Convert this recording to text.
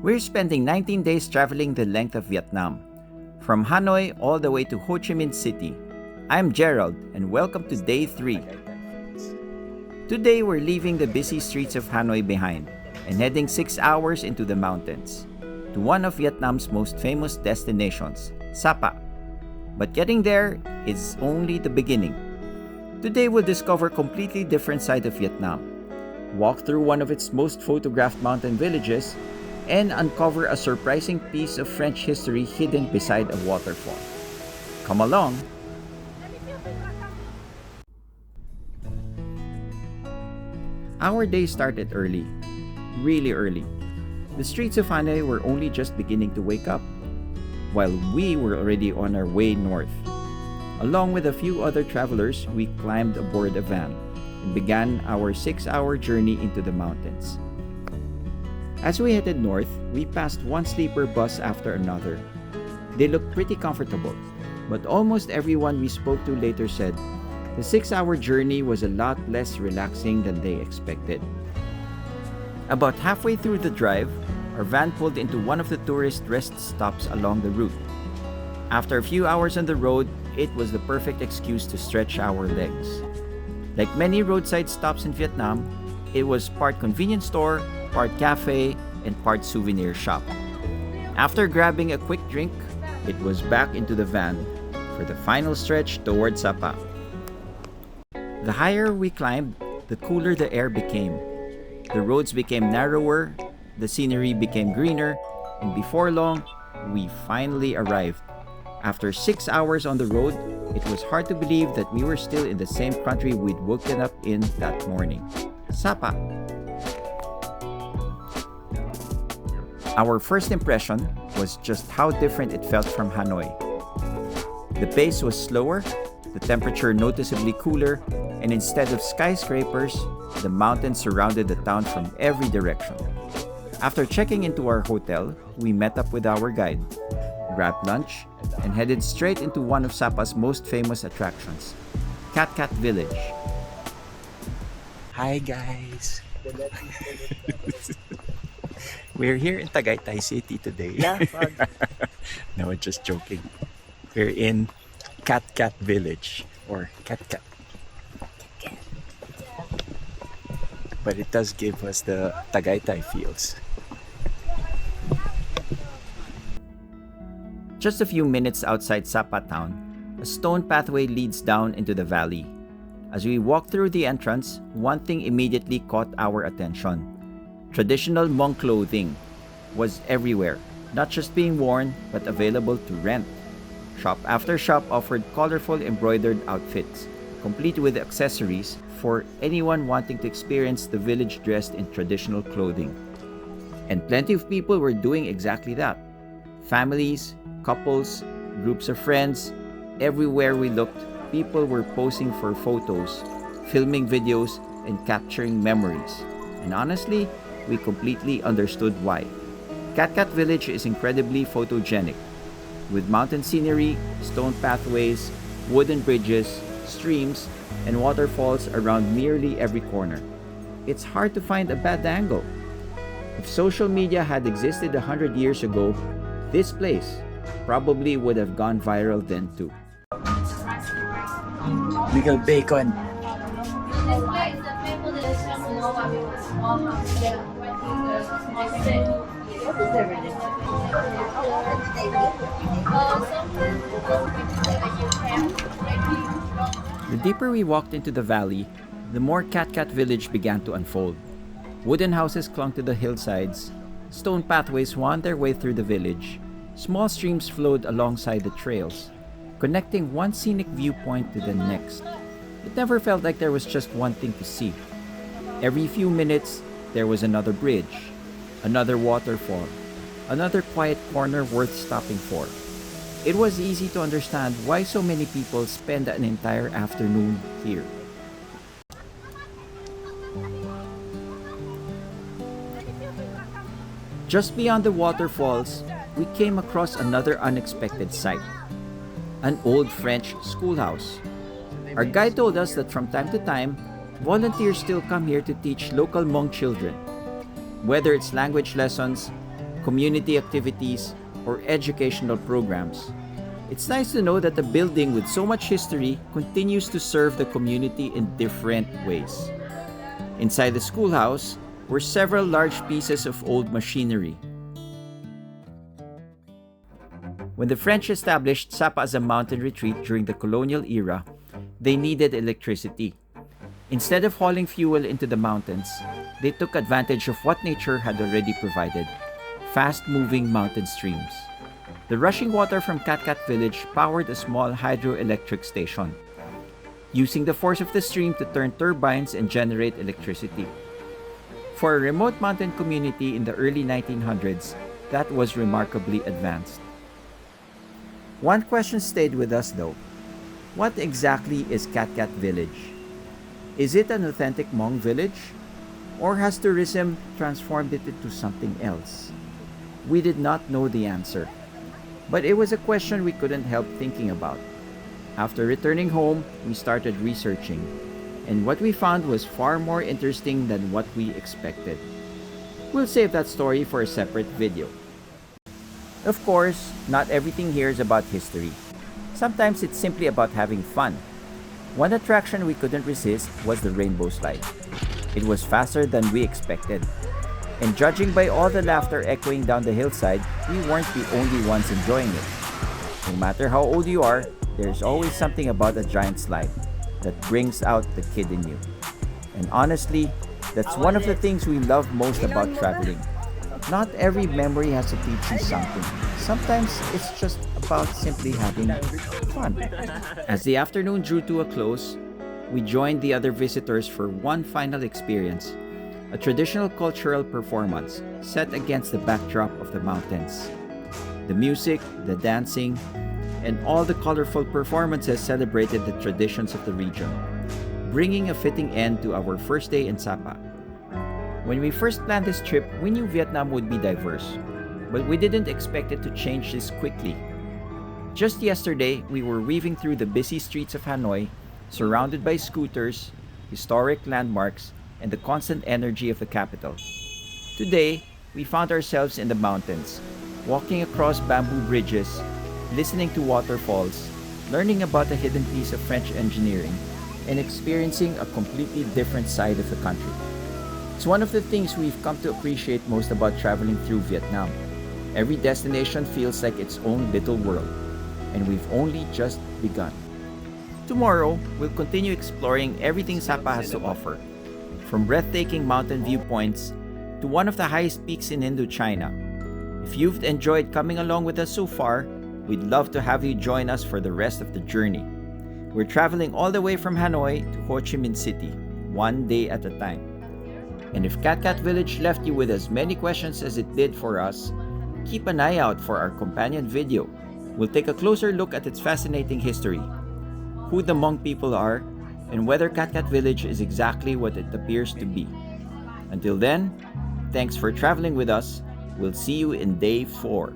We're spending 19 days traveling the length of Vietnam, from Hanoi all the way to Ho Chi Minh City. I'm Gerald, and welcome to Day 3. Today we're leaving the busy streets of Hanoi behind and heading 6 hours into the mountains, to one of Vietnam's most famous destinations, Sapa. But getting there is only the beginning. Today we'll discover a completely different side of Vietnam, walk through one of its most photographed mountain villages, and uncover a surprising piece of French history hidden beside a waterfall. Come along! Our day started early, really early. The streets of Hanoi were only just beginning to wake up, while we were already on our way north. Along with a few other travelers, we climbed aboard a van and began our 6-hour journey into the mountains. As we headed north, we passed one sleeper bus after another. They looked pretty comfortable, but almost everyone we spoke to later said the 6-hour journey was a lot less relaxing than they expected. About halfway through the drive, our van pulled into one of the tourist rest stops along the route. After a few hours on the road, it was the perfect excuse to stretch our legs. Like many roadside stops in Vietnam, it was part convenience store, part cafe, and part souvenir shop. After grabbing a quick drink, it was back into the van for the final stretch towards Sapa. The higher we climbed, the cooler the air became. The roads became narrower, the scenery became greener, and before long, we finally arrived. After 6 hours on the road, it was hard to believe that we were still in the same country we'd woken up in that morning, Sapa. Our first impression was just how different it felt from Hanoi. The pace was slower, the temperature noticeably cooler, and instead of skyscrapers, the mountains surrounded the town from every direction. After checking into our hotel, we met up with our guide, grabbed lunch, and headed straight into one of Sapa's most famous attractions, Cat Cat Village. Hi guys! We're here in Tagaytay City today. Yeah, No, just joking. We're in Cat Cat Village, or Cat Cat. But it does give us the Tagaytay feels. Just a few minutes outside Sapa town, a stone pathway leads down into the valley. As we walk through the entrance, one thing immediately caught our attention. Traditional Hmong clothing was everywhere, not just being worn, but available to rent. Shop after shop offered colorful embroidered outfits, complete with accessories for anyone wanting to experience the village dressed in traditional clothing. And plenty of people were doing exactly that. Families, couples, groups of friends, everywhere we looked, people were posing for photos, filming videos, and capturing memories. And honestly, we completely understood why. Cat Cat Village is incredibly photogenic, with mountain scenery, stone pathways, wooden bridges, streams, and waterfalls around nearly every corner. It's hard to find a bad angle. If social media had existed 100 years ago, this place probably would have gone viral then too. Legal bacon. The deeper we walked into the valley, the more Cat Cat Village began to unfold. Wooden houses clung to the hillsides, stone pathways wound their way through the village, small streams flowed alongside the trails, connecting one scenic viewpoint to the next. It never felt like there was just one thing to see. Every few minutes, there was another bridge, another waterfall, another quiet corner worth stopping for. It was easy to understand why so many people spend an entire afternoon here. Just beyond the waterfalls, we came across another unexpected sight. An old French schoolhouse. Our guide told us that from time to time, volunteers still come here to teach local Hmong children. Whether it's language lessons, community activities, or educational programs. It's nice to know that a building with so much history continues to serve the community in different ways. Inside the schoolhouse were several large pieces of old machinery. When the French established Sapa as a mountain retreat during the colonial era, they needed electricity. Instead of hauling fuel into the mountains, they took advantage of what nature had already provided: fast-moving mountain streams. The rushing water from Cat village powered a small hydroelectric station, using the force of the stream to turn turbines and generate electricity. For a remote mountain community in the early 1900s, that was remarkably advanced. One question stayed with us though. What exactly is Cat village? Is it an authentic Hmong village? Or has tourism transformed it into something else? We did not know the answer, but it was a question we couldn't help thinking about. After returning home, we started researching, and what we found was far more interesting than what we expected. We'll save that story for a separate video. Of course, not everything here is about history. Sometimes it's simply about having fun. One attraction we couldn't resist was the rainbow slide. It was faster than we expected. And judging by all the laughter echoing down the hillside, we weren't the only ones enjoying it. No matter how old you are, there's always something about a giant slide that brings out the kid in you. And honestly, that's one of the things we love most about traveling. Not every memory has to teach you something. Sometimes it's just about simply having fun. As the afternoon drew to a close, we joined the other visitors for one final experience, a traditional cultural performance set against the backdrop of the mountains. The music, the dancing, and all the colorful performances celebrated the traditions of the region, bringing a fitting end to our first day in Sapa. When we first planned this trip, we knew Vietnam would be diverse, but we didn't expect it to change this quickly. Just yesterday, we were weaving through the busy streets of Hanoi, surrounded by scooters, historic landmarks, and the constant energy of the capital. Today, we found ourselves in the mountains, walking across bamboo bridges, listening to waterfalls, learning about a hidden piece of French engineering, and experiencing a completely different side of the country. It's one of the things we've come to appreciate most about traveling through Vietnam. Every destination feels like its own little world, and we've only just begun. Tomorrow, we'll continue exploring everything Sapa has to offer, from breathtaking mountain viewpoints to one of the highest peaks in Indochina. If you've enjoyed coming along with us so far, we'd love to have you join us for the rest of the journey. We're traveling all the way from Hanoi to Ho Chi Minh City, one day at a time. And if Cat Village left you with as many questions as it did for us, keep an eye out for our companion video. We'll take a closer look at its fascinating history, who the Hmong people are, and whether Cat Village is exactly what it appears to be. Until then, thanks for traveling with us. We'll see you in day 4.